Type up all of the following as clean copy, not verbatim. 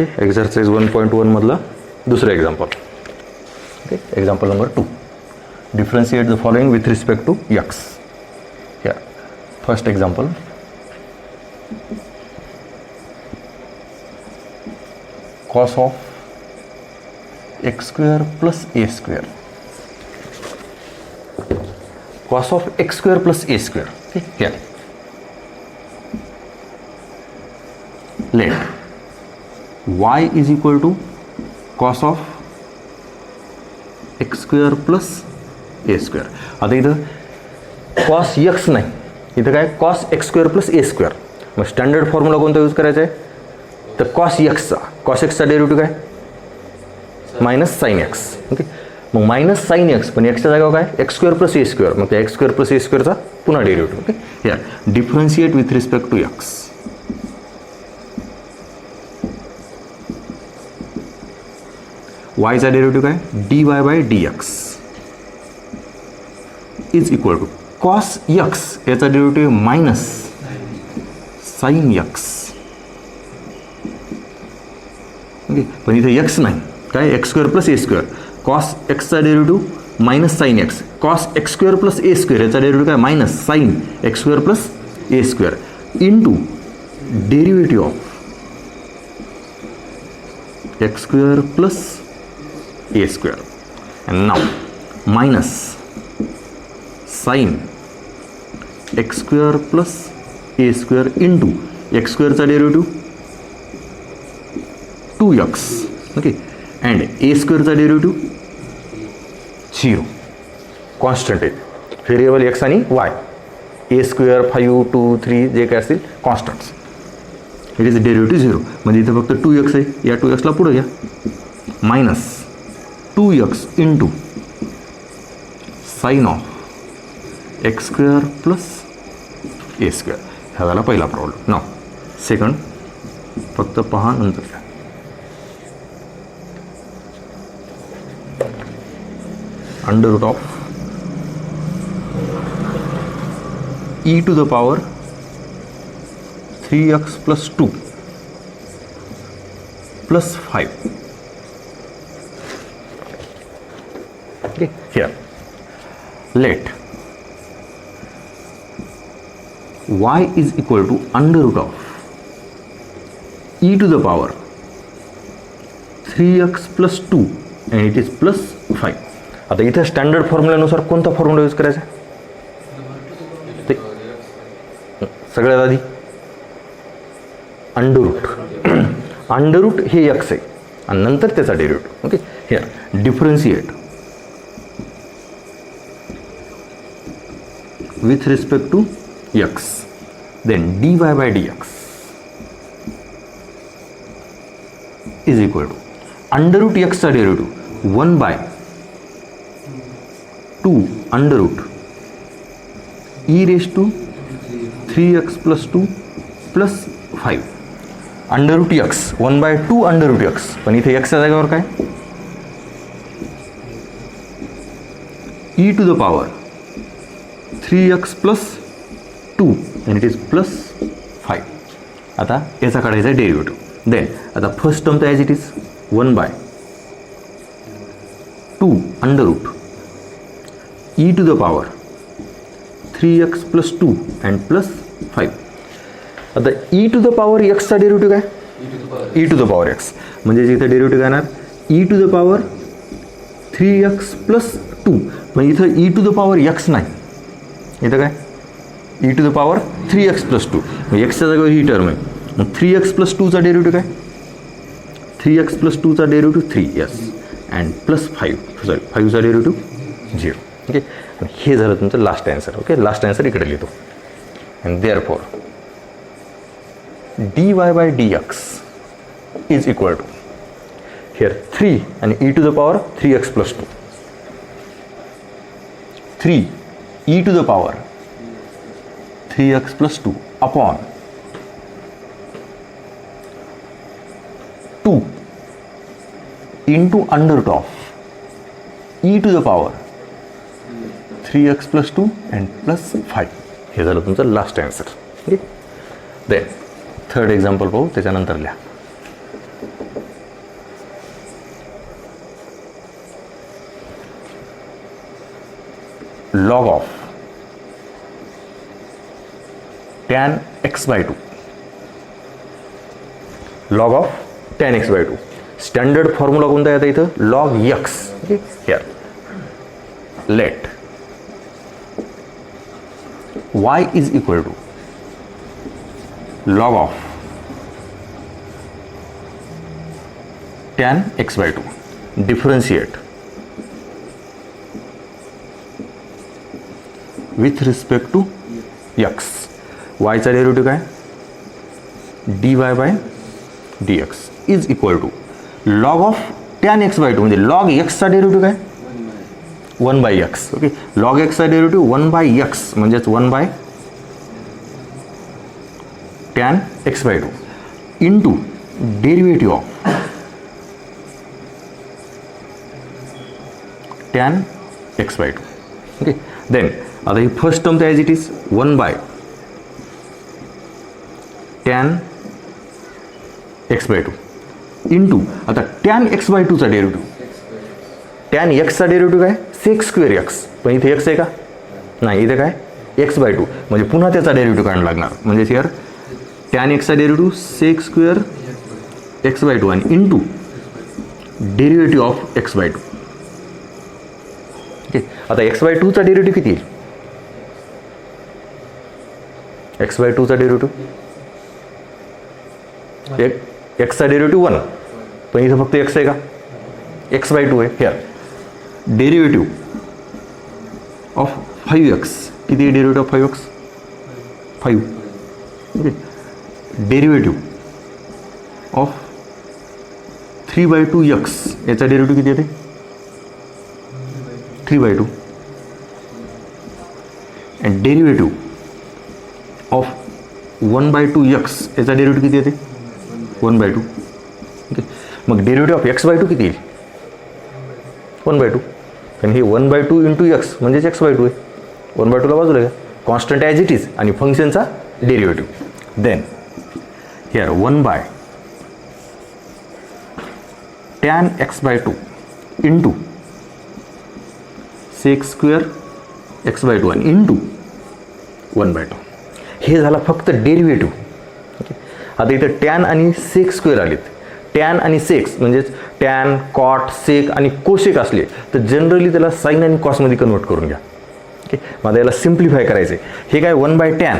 Exercise 1.1 मधला दुसरं example. Okay, example number 2. Differentiate the following with respect to x. या first example. cos of x square plus a square. cos of x square plus a square. Okay, here. Let y is equal to cos of x square plus a square. आता इथं cos x नाही, इथं काय cos x square plus a square. मग standard formula कोणता use करायचा आहे? तर cos x चा डेरिव्हेटिव्ह काय? Minus sine x. ओके, मग मायनस साइन एक्स पण एक्सच्या जागेवर काय? X square plus a square. मग त्या एक्स स्क्वेअर प्लस ए स्क्वेअरचा पुन्हा डेरिव्हेटिव्ह. ओके, या differentiate with respect to x. वायचा डेरिव्हेटिव्ह काय? D y by d x is equal to cos x याचा derivative minus sine x. Okay, पण इथे एक्स नाही, काय? X square plus a square. Cos एक्सचा derivative minus sine x. Cos x square plus a square याचा derivative काय? Minus sine x square plus a square into derivative of x square plus a square. And now minus sine x square plus a square into x स्क्वेअरचा derivative 2x. Okay, and a स्क्वेअरचा derivative 0. Constant आहे, variable x आणि y. A square 5 2 3 जे काय असतील constants. It is derivative 0. म्हणजे इथं फक्त 2x आहे, या 2xला पुढे घ्या. Minus 2x into sine of x square plus a square. ह्या झाला पहिला प्रॉब्लेम. नाव सेकंड, फक्त पहा नंतर घ्या. Under root of e to the power 3x plus 2 plus 5. Okay, here let y is equal to under root of e to the power 3x plus 2 and it is plus 5. आता इथे standard फॉर्म्युल्यानुसार कोणता formula use करायचा? ते सगळ्यात आधी under root. Under root हे x आहे आणि नंतर त्याचा derivative. Okay, here differentiate with respect to x, then d y by d x is equal to under root एक्सचा derivative 1 by 2 under root e raise to 3x plus 2 plus 5. Under root x 1 by 2 under root x, पण इथे एक्सच्या जागेवर काय? e to the power 3x plus 2 and it is plus 5. आता याचा काढायचा आहे डेरिव्हेटिव्ह. देन आता फर्स्ट टर्म तर as it is 1 by 2 under root e to the power 3x plus 2 and plus 5. आता e to the power x चा derivative काय? e to the power x म्हणजे इथे डेरिव्हेटिव्ह काय येणार? e to the power 3x plus 2. पण इथं e to the power x नाही, इथं काय? e to the power 3x plus 2. मग x च्या जागेवर ही टर्म आहे. मग 3x plus 2 चा डेरिव्हेटिव्ह काय? 3x plus 2 चा डेरिव्हेटिव्ह 3 यस अँड प्लस 5 चा डेरिव्हेटिव्ह 0. ओके, हे झालं तुमचं last answer. Okay, last answer इकडे लिहितो. And therefore d y by d x is equal to here 3 आणि e to the power 3x plus 2. 3 e to the power 3x plus 2 upon 2 into under root of e to the power 3x plus 2 and plus 5. हे झालं तुमचं last answer. Okay, then third example पाहू, त्याच्यानंतर लिहा. Log of tan x by 2, log of tan x by 2. Standard formula कोणता येतं इथं? Log x. Okay, here let y is equal to log of tan x by 2. Differentiate with respect to x. y चा derivative काय? dy by dx is equal to log of tan x by 2. म्हणजे log x चा derivative काय? 1 by x. Okay, log x चा derivative 1 by x म्हणजेच 1 by tan x by 2 into derivative of tan x by 2. Okay, then आता ही first term as it is 1 by tan x by 2 into आता tan x by 2 चा derivative, tan x चा derivative काय? sec square x. पण इथे x आहे का? नाही, इथे काय? x by 2. म्हणजे पुन्हा त्याचा डेरिव्हेटिव्ह काढायला लागणार. म्हणजे हिअर tan x चा derivative sec square x by 2 आणि into derivative of x by 2. Okay, आता x by 2 चा डेरिव्हेटिव्ह किती येईल? x by 2 चा डेरिव्हेटिव्ह x चा डेरिव्हेटिव्ह 1, पण इथं फक्त x आहे का? x by 2 आहे. हिअर डेरिव्हेटिव्ह ऑफ 5x किती आहे? Derivative of 5x 5. Okay, derivative of 3 by 2 x याचा डेरिव्हेटिव्ह किती येते? 3 by 2. And derivative of 1 by 2 x याचा डेरिव्हेटिव्ह किती येते? 1 by 2. ओके, मग डेरिव्हेटिव्ह ऑफ x by 2 किती येईल? 1 by 2. कारण हे 1 by 2 इंटू x म्हणजेच x by 2 आहे. 1 by 2 ला बाजूला घ्या, कॉन्स्टंट ॲज इट इज आणि फंक्शनचा derivative. Then here 1 by tan x by 2 into sec square x by 2 आणि इंटू 1 by 2. हे झाला फक्त डेरिव्हेटिव्ह. ओके, आता इथं टॅन आणि सेक स्क्वेअर आलेत. टॅन आणि सेक्स म्हणजेच टॅन, कॉट, सेक आणि कोसेक असले तर जनरली त्याला साईन आणि कॉसमध्ये कन्वर्ट करून घ्या. ओके, मला याला सिम्प्लिफाय करायचं आहे. हे काय 1 by tan.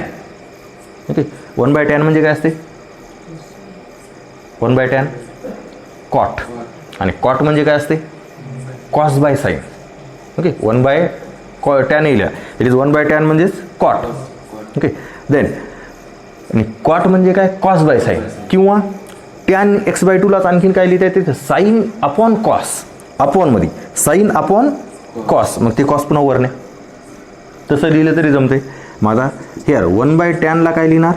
Okay, 1 by tan म्हणजे काय असते? 1 by tan कॉट, आणि कॉट म्हणजे काय असते? Cos by sine. Okay, 1 by tan येईल, इट इज 1 by tan म्हणजेच कॉट. ओके, देन आणि कॉट म्हणजे काय? Cos by sine. किंवा टॅन x by 2 लाच आणखीन काय लिहिता येते? Sine upon cos. अपॉनमध्ये साईन अपॉन कॉस, मग ते कॉस पुन्हा वरने तसं लिहिलं तरी जमते. माझा हेअर 1 by tan ला काय लिहिणार?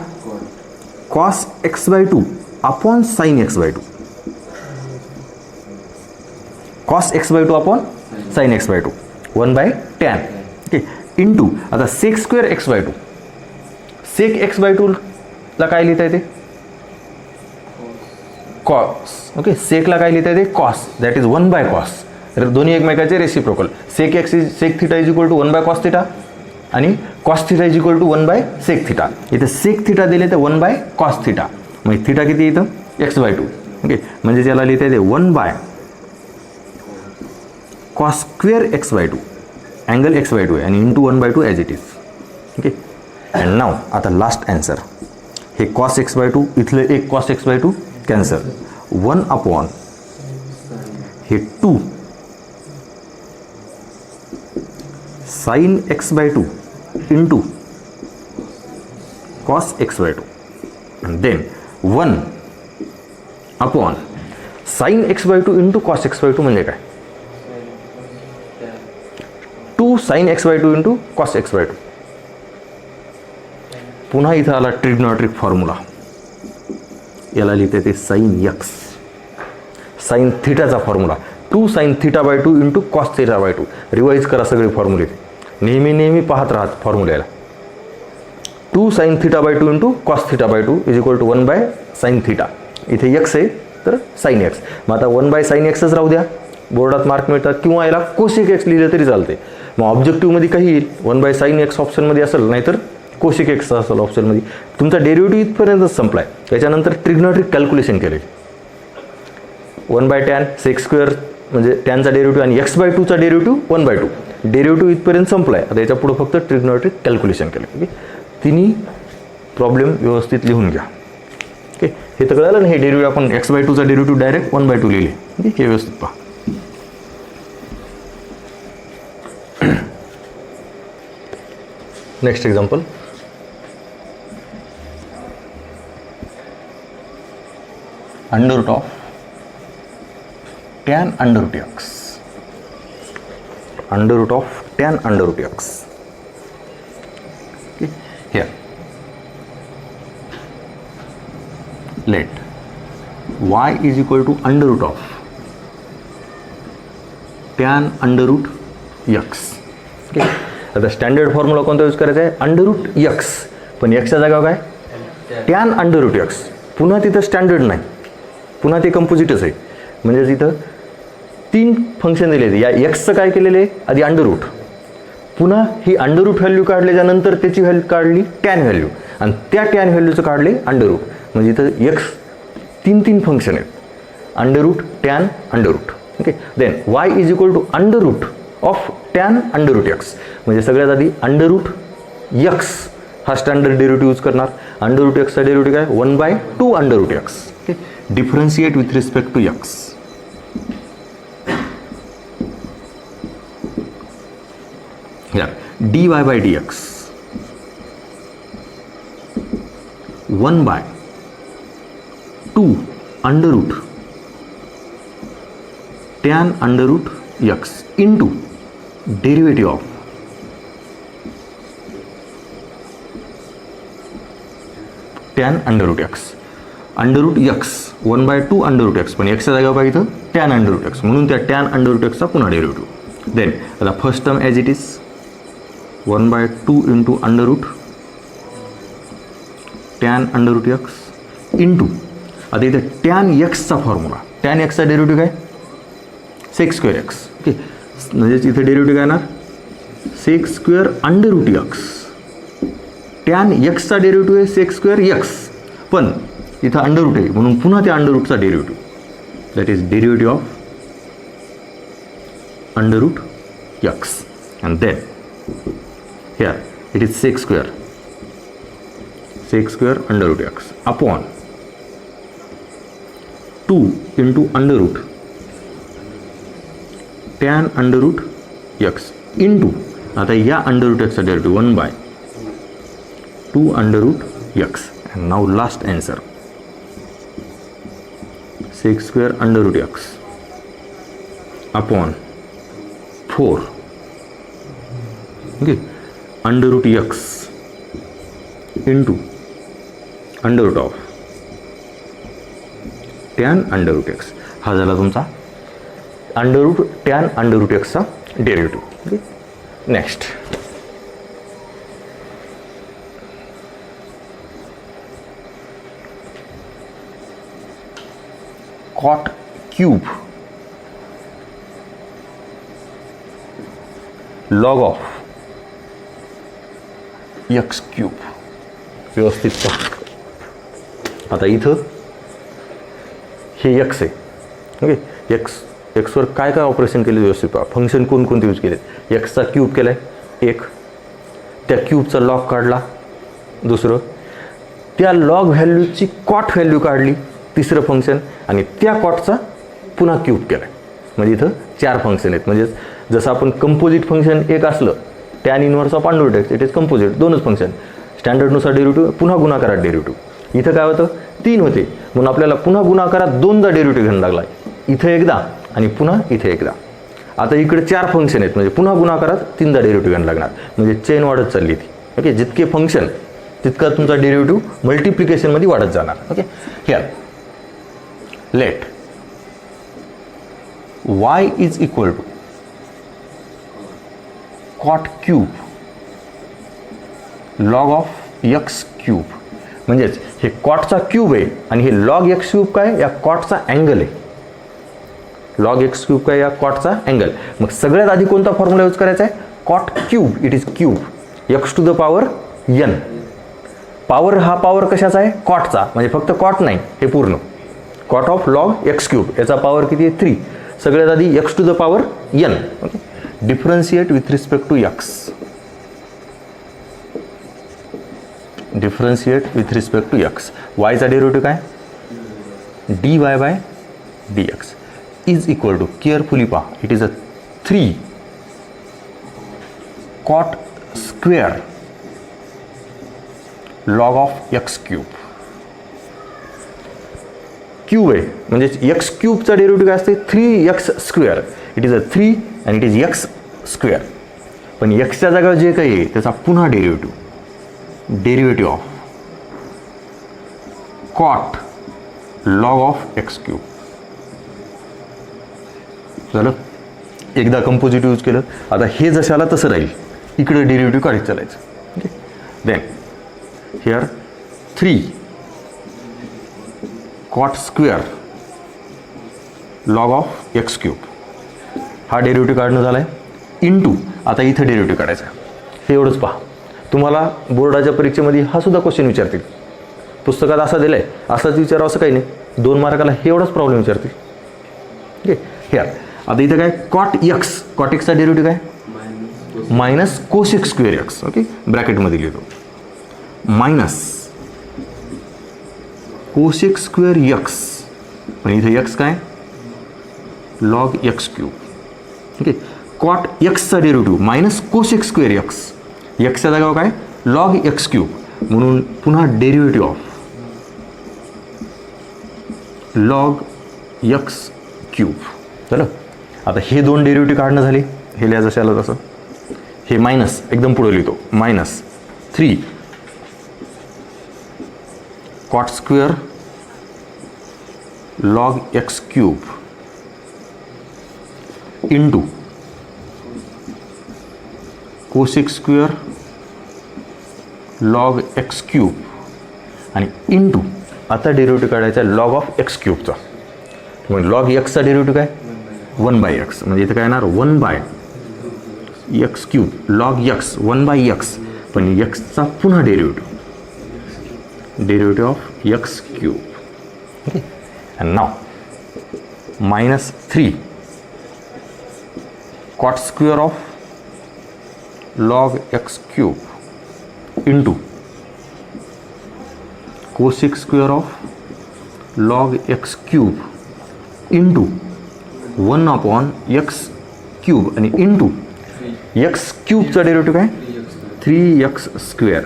Cos x by 2 upon sine x by 2. Cos x by 2 upon sine x by 2 1 by tan. Okay, into आता sec square x by 2. Sec x by 2 ला काय लिहिता येते? कॉस. ओके, सेकला काय लिहिता येते? Cos. That is 1 by cos. दोन्ही एकमेकाचे reciprocal. Sec x is sec theta is equal to 1 by cos theta आणि cos theta is equal to 1 by sec theta. इथे सेक थिटा दिले तर 1 by कॉस थिटा. मग थिटा किती इथं? x by 2. Okay, म्हणजे त्याला लिहिता येते 1 by cos square x by 2 angle x by 2 आहे आणि into 1 by 2 as it is. Okay, and now आता लास्ट ॲन्सर. हे कॉस x by 2 इथले एक cos x by 2 cancel. 1 upon हे 2 sine x by 2 into cos x by 2 and then 1 upon sine x by 2 into cos x by 2 म्हणजे काय? 2 sine x by 2 into cos x by 2. पुन्हा इथं आला trigonometric formula. याला लिहिते ते sine x sine थिटाचा formula 2 sine theta by 2 into cos theta by 2. Revise करा सगळे फॉर्म्युले. नेहमी पाहत राहत फॉर्म्युल्याला. 2 sine theta by 2 into cos theta by 2 is equal to 1 by sine theta. इथे x आहे तर साइन x. मग आता 1 बाय साइन एक्सच राहू द्या. बोर्डात मार्क मिळतात, किंवा याला कोसेक एक्स लिहिलं तरी चालते. मग ऑब्जेक्टिव्हमध्ये काही येईल, 1/sin x ऑप्शनमध्ये असेल, नाहीतर कोसेक एक्स असेल ऑप्शनमध्ये. तुमचा डेरिव्हेटिव्ह इथपर्यंतच संपला आहे. त्याच्यानंतर ट्रिग्नॉमेट्रिक कॅल्क्युलेशन केले. 1/tan sec² म्हणजे टॅनचा डेरिव्हेटिव्ह आणि x/2चा डेरिव्हेटिव्ह 1/2. डेरिव्हेटिव्ह इथपर्यंत संपला आहे. आता याच्या पुढे फक्त ट्रिग्नॉमेट्रिक कॅल्क्युलेशन केलं. ओके, तिन्ही प्रॉब्लेम व्यवस्थित लिहून घ्या. ओके, हे तर कळलं ना. हे डेरिव्हेटिव्ह आपण x/2चा डेरिव्हेटिव्ह डायरेक्ट 1/2 लिहिले. ओके, हे व्यवस्थित पहा. Next example. Under root of tan under root x. Under root of tan under root x. Okay. Here, let y is equal to under root of tan under root x. Okay. आता standard formula कोणता use करायचा आहे? Under route x. पण एक्सच्या जागा काय? tan under route x. पुन्हा तिथं स्टँडर्ड नाही, पुन्हा ते कंपोजिटच आहे. म्हणजे तिथं 3 फंक्शन दिले आहेत. या एक्सचं काय केलेलं आहे? आधी अंडर रूट, पुन्हा ही अंडर रूट व्हॅल्यू काढल्याच्यानंतर त्याची व्हॅल्यू काढली टॅन व्हॅल्यू, आणि त्या टॅन व्हॅल्यूचं काढले अंडर रूट. म्हणजे इथं एक्स 3 फंक्शन आहेत. Under root, tan, under root. Okay, then y is equal to under root of tan under root x. म्हणजे सगळ्यात आधी अंडर रूट एक्स हा स्टँडर्ड डेरिव्हेटिव्ह यूज करणार. अंडर रूट एक्सचा डेरिव्हेटिव्ह काय? 1/2 under root x. Okay, differentiate with respect to x. dy by dx 1/2 under root tan under route x into derivative of tan under route x. Under route x 1/2 under route x, पण एक्सच्या जागा पाहिजे इथं tan under route x, म्हणून त्या tan under root एक्सचा पुन्हा derivative. Then आता first term as it is 1/2 into under root tan under root x into, आता इथे टॅन एक्सचा फॉर्म्युला, टॅन एक्सचा डेरिव्हेटिव्ह काय? sec² x. ओके, म्हणजेच इथे डेरिव्हेटिव्ह काय येणार? sec² under root x. Tan एक्सचा डेरिव्हेटिव्ह आहे sec² x, पण इथं अंडर रूट आहे म्हणून पुन्हा त्या अंडर रूटचा derivative, that is derivative of under root x. And then here it is sec² under root x upon 2 into under root tan under root x into, आता या under root एक्सचा derivative 1/2 under route x. and now last answer sec² under root x upon 4 okay under root x into under root of tan under root x. हा झाला तुमचा under root tan under root एक्सचा derivative. Okay, next cot cube log of x³. व्यवस्थित पहा. आता इथं हे x आहे. ओके, एक्सवर काय काय ऑपरेशन केले व्यवस्थित पहा. फंक्शन कोणकोणते यूज केलेत? एक्सचा क्यूब केला आहे एक, त्या क्यूबचा लॉग काढला दुसरं, त्या लॉग व्हॅल्यूची कॉट व्हॅल्यू काढली तिसरं फंक्शन, आणि त्या कॉटचा पुन्हा क्यूब केला आहे. म्हणजे इथं 4 फंक्शन आहेत. म्हणजे जसं आपण कंपोजिट फंक्शन एक असलं tan inverse of under root x, it is composite, 2च फंक्शन. स्टँडर्डनुसार डेरिव्हेटिव्ह, पुन्हा गुणाकारात डेरिव्हेटिव्ह. इथं काय होतं? 3 होते, म्हणून आपल्याला पुन्हा गुणाकारात 2दा डेरिव्हेटिव्ह घ्यायला लागला. इथं एकदा आणि पुन्हा इथे एकदा. आता इकडे 4 फंक्शन आहेत, म्हणजे पुन्हा गुणाकारात 3दा डेरिव्हेटिव्ह घ्यायला लागणार. म्हणजे चेन वाढत चालली ती. ओके, जितके फंक्शन तितका तुमचा डेरिव्हेटिव्ह मल्टिप्लिकेशनमध्ये वाढत जाणार. Okay, here let y is equal to cot cube log of x³. म्हणजेच हे कॉटचा क्यूब आहे आणि हे लॉग x³ काय? या कॉटचा अँगल आहे. लॉग एक्स क्यूब काय, या कॉटचा अँगल. मग सगळ्यात आधी कोणता फॉर्म्युला यूज करायचा आहे, cot cube. It is cube x to the power n. Power हा पॉवर कशाचा आहे, कॉटचा, म्हणजे फक्त कॉट नाही, हे पूर्ण cot of log x cube. याचा पॉवर किती आहे, 3. सगळ्यात आधी x to the power n. Okay, differentiate with respect to x. Differentiate with respect to x. वायचा डेरिव्हेटिव्ह काय, dy by dx is equal to, carefully पहा, it is a 3 cot square log of x cube. Cube आहे म्हणजे x क्यूबचा derivative काय असते, 3x square. It is a 3 आणि it is x square. पण एक्सच्या जागेवर जे काही आहे त्याचा पुन्हा derivative of cot log of x cube. झालं, एकदा कंपोजिट यूज केलं. आता हे जशाला तसं राहील, इकडे डेरिव्हेटिव्ह काढत चालायचं. Okay, then here 3 cot square log of x cube. हा डेरिव्हेटिव्ह काढणं झाला आहे इंटू, आता इथं डेरिव्हेटिव्ह काढायचा आहे. हे एवढंच पहा. तुम्हाला बोर्डाच्या परीक्षेमध्ये हा सुद्धा क्वेश्चन विचारतील. पुस्तकात असा दिला आहे, असाच विचारावं असं काही नाही. 2 मार्काला हे एवढाच प्रॉब्लेम विचारतील. ओके, हिअर आता इथं काय, कॉट एक्सचा डेरिव्हेटिव्ह काय, minus cosec square x. Okay, ब्रॅकेटमध्ये लिहितो, मायनस कोसेक स्क्वेअर एक्स. आणि इथं एक्स काय, log x cube. Okay, cot एक्सचा derivative minus cosec square x. एक्सच्या जागेवर काय, लॉग एक्स क्यूब. म्हणून पुन्हा derivative of log x cube. झालं. आता हे 2 डेरिव्हेटिव्ह काढणं झाले, हे लिहा जसं आलं तसं. हे मायनस एकदम पुढे लिहितो, minus 3 cot square log x cube into cosec square log x cube आणि इंटू, आता डेरिव्हेटिव्ह काढायचा लॉग ऑफ एक्स क्यूबचा. मग लॉग एक्सचा डेरिव्हेटिव्ह काय, 1/x. म्हणजे इथं काय येणार, 1/x cube log x, 1/x. पण एक्सचा पुन्हा derivative of x cube. Okay, and now minus 3 cot square of log x cube into cosec square of log x cube into 1/x cube आणि into x क्यूबचा derivative काय, 3x square.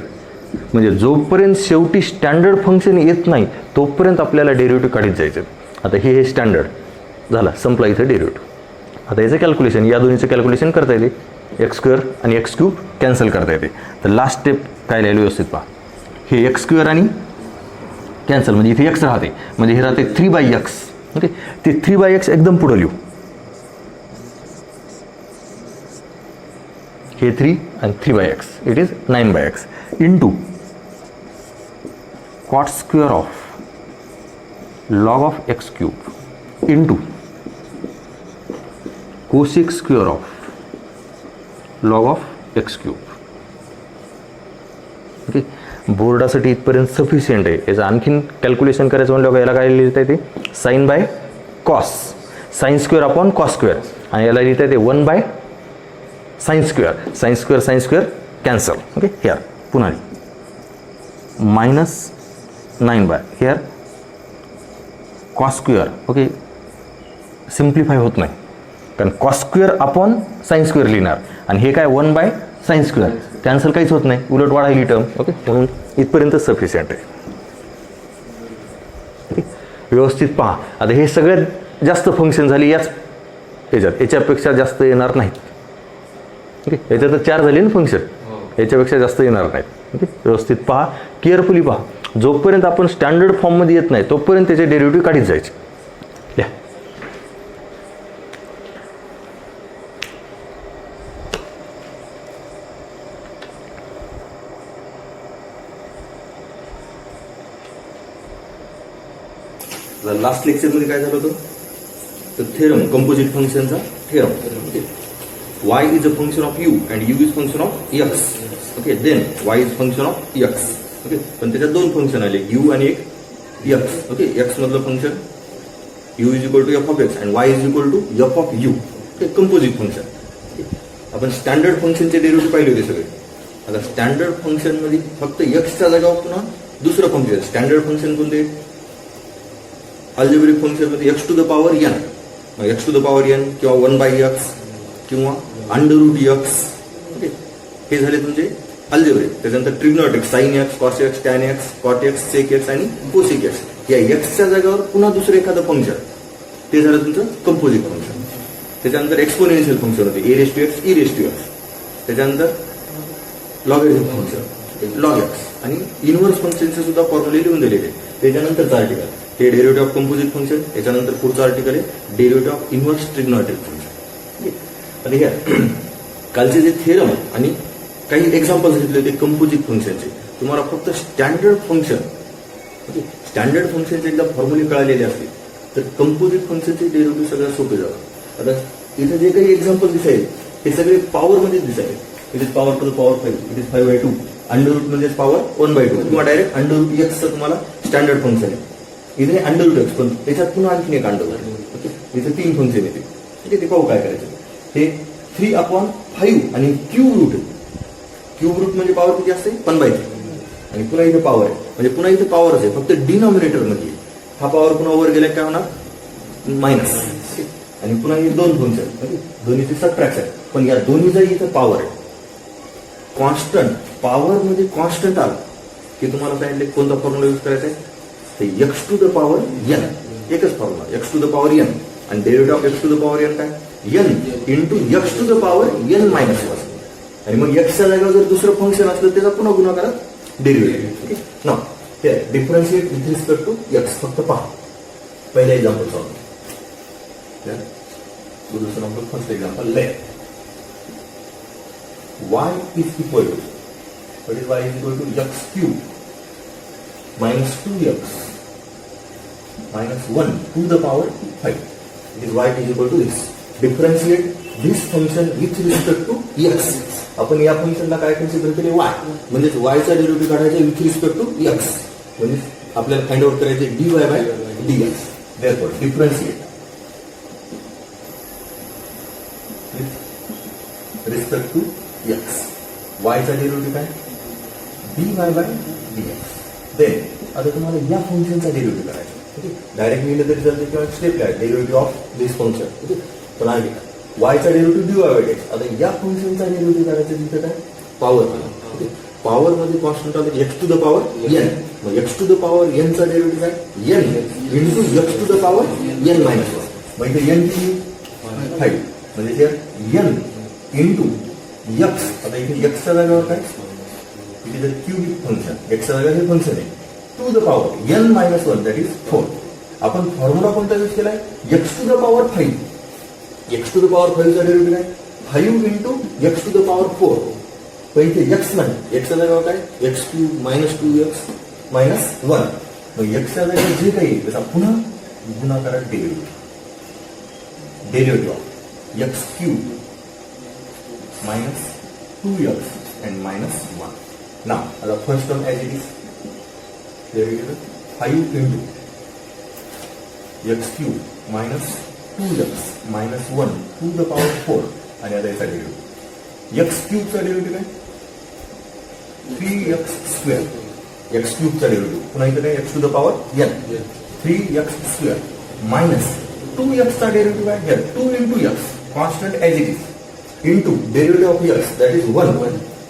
म्हणजे जोपर्यंत शेवटी standard function येत नाही तोपर्यंत आपल्याला डेरिव्हेटिव्ह काढत जायचं. आता हे स्टँडर्ड झाला, संपला इथं डेरिव्हेटिव्ह. आता याचं कॅल्क्युलेशन, या दोन्हीचं कॅल्क्युलेशन करता येते. एक्स स्क्वेअर आणि एक्स क्यूब कॅन्सल करता येते. तर लास्ट स्टेप काय लिहिलं व्यवस्थित पहा. हे एक्स स्क्वेअर आणि कॅन्सल, म्हणजे इथे एक्स राहते, म्हणजे हे राहते 3/x. ओके, ते 3/x एकदम पुढं लिहू. हे 3 आणि 3/x, it is 9/x into cot square of log of x cube into cosec square of log of x cube. Okay, बोर्डासाठी इथपर्यंत सफिशियंट आहे. याचं आणखीन कॅल्क्युलेशन करायचं म्हणलं याला काय लिहिता येते, sine by cos, sine square upon cos square. आणि याला लिहिता येते 1/sin square, sine square cancel. Okay, here पुन्हा minus 9/, here cos square. Okay, simplify होत नाही कारण cos square upon sine square लिहिणार, आणि हे काय 1/sin स्क्वेअर, कॅन्सल काहीच होत नाही, उलट वाढायली टर्म. ओके, म्हणून इथपर्यंत सफिशियंट आहे. ओके, व्यवस्थित पहा. आता हे सगळ्यात जास्त फंक्शन झाली याच याच्यात, याच्यापेक्षा जास्त येणार नाहीत. ओके, याच्यात तर 4 झाले ना फंक्शन, याच्यापेक्षा जास्त येणार नाहीत. ओके, व्यवस्थित पहा, केअरफुली पहा. जोपर्यंत आपण स्टँडर्ड फॉर्ममध्ये येत नाही तोपर्यंत त्याचे डेरिव्हेटिव्ह काढीत जायचे. लिहा. लास्ट लेक्चरमध्ये काय झालं होतं, तर थेरम कंपोजिट फंक्शनचा theorem. Okay, y is a function of u and u is function of x. Okay, देन y is function of x. Okay, पण त्याच्यात दोन फंक्शन आले, u आणि एक x. ओके, x मधलं function u is equal to f of x and y is equal to f of u. Okay, composite function. आपण standard फंक्शनचे derivative पाहिले होते सगळे. आता स्टँडर्ड फंक्शन मध्ये फक्त एक्सच्या जागावर पुन्हा दुसरं फंक्शन. स्टँडर्ड फंक्शन कोणते? अल्जेब्रिक फंक्शन मध्ये x to the power n, x to the power n किंवा 1/x किंवा √x. ओके, हे झाले तुमचे अल्जेब्रिक. त्याच्यानंतर trigonometric sine x, cos x, tan x, cot x, sec x आणि कोसेक एक्स. या एक्सच्या जागावर पुन्हा दुसरं एखादं फंक्शन, ते झालं तुमचं कंपोजिट फंक्शन. त्याच्यानंतर एक्सपोनेन्शियल फंक्शन होते a⁻x, e⁻x. त्याच्यानंतर लॉगॅरिथम फंक्शन log x आणि इनव्हर्स फंक्शनचे सुद्धा फॉर्म्युले लिहून दिलेले. त्याच्यानंतरचं आर्टिकल हे डेरिव्हेटिव्ह ऑफ कंपोजिट फंक्शन. त्याच्यानंतर पुढचं आर्टिकल आहे derivative of inverse trigonometric function. आता ह्या कालचे जे थेरम आणि काही एक्झाम्पल्स घेतले होते कंपोजिट फंक्शनचे. तुम्हाला फक्त स्टँडर्ड फंक्शन, ओके, स्टँडर्ड फंक्शनचे एकदा फॉर्म्युले कळालेले असतील तर कंपोजिट फंक्शनचे डेरिव्हेटिव्ह सगळ्यात सोपे जातात. आता इथे जे काही एक्झाम्पल दिसाईल हे सगळे पॉवरमध्येच दिसाईल. It is power to the power 5, it is 5/2, under root म्हणजे पॉवर 1/2 किंवा डायरेक्ट √x तुम्हाला स्टँडर्ड फंक्शन आहे. इथे √x पण त्याच्यात पुन्हा आणखी एक अंडर रूट. ओके, इथे 3 फंक्शन येते. ठीक आहे, ते पाहू काय करायचं. हे 3/5 आणि क्यूब रूट. क्यूब रूट म्हणजे पॉवर किती असते? 1/3 आणि पुन्हा इथे पॉवर आहे म्हणजे पुन्हा इथे पॉवरच आहे, फक्त डिनॉमिनेटर मध्ये. हा पॉवर पुन्हा वर गेला काय होणार? मायनस. आणि पुन्हा हे दोन फंक्शन, ओके, दोन्हीचे सबट्रॅक्शन. पण या दोन्हीचा इथे पॉवर आहे. कॉन्स्टंट पॉवर मध्ये कॉन्स्टंट आलं की तुम्हाला सांगितले कोणता फॉर्म्युला यूज करायचा आहे? ते x to the power n. एकच formula, x to the power n. आणि derivative of x to the power n काय? N into x to the power n minus 1. आणि मग एक्सच्या जागेवर जर दुसरं फंक्शन असलं त्याचा पुन्हा गुणाकारात डेरिव्हेटिव्ह. ओके, ना हे differentiate with respect to x. फक्त पहा पहिला एक्झाम्पल सॉल्व. दुसरं number first example let y is equal to, what is y is equal to x cube minus 2x minus 1 to the power 5. It is y is equal to this. Differentiate this function with respect to x. आपण या फंक्शनला काय consider केले? y. म्हणजे y चा derivative काढायचा with respect to x. म्हणजे आपल्याला फाइंड आउट करायचे dy/dx. Therefore differentiate with respect to x. y चा डेरिव्हेटिव्ह काय? dy/dx. देन आता तुम्हाला या फंक्शनचा डेरिव्हेटिव्ह करायचा. ओके, डायरेक्ट लिहिलं तरी चालते किंवा स्टेप आहे derivative of this function. Okay, पण आहे y चा डेरिव्हेटिव्ह dy/dx. आता या फंक्शनचा डेरिव्हेटिव्ह करायचा तिथे काय? पॉवर. ओके, पॉवर मध्ये कॉन्स्टंट आलं x to the power n. मग x to the power n चा डेरिव्हेटिव्ह काय? n into x to the power n minus 1. मग इथे n किती? 5. म्हणजे हे n इंटू एक्स. आता इथे एक्सच्या जागेवर काय? इथे जर क्यूबिक फंक्शन, एक्सच्या जागेवर हे फंक्शन आहे to the power n minus 1 that is 4. आपण फॉर्म्युला कोणता यूज केलाय? X to the power 5. X to the power 5 चा डेरिव्हेटिव्ह काय? 5 into x to the power 4. पण इथे एक्स नाही, एक्सच्या जागेवर काय? X cube minus 2x minus 1. मग एक्सच्या जागेवर जे काही त्याचा पुन्हा गुणाकारात derivative of x cube minus 2x and minus 1. Now, the first term as it is, there is 5 into x cube minus 2x minus 1 to the power 4 and other is a derivative. X cube चा derivative काय? 3x square. X cube चा derivative. पुन्हा इथे काय? x to the power n. 3x square minus 2x चा derivative काय? Here 2 into x constant as it is. Into derivative of x that is 1.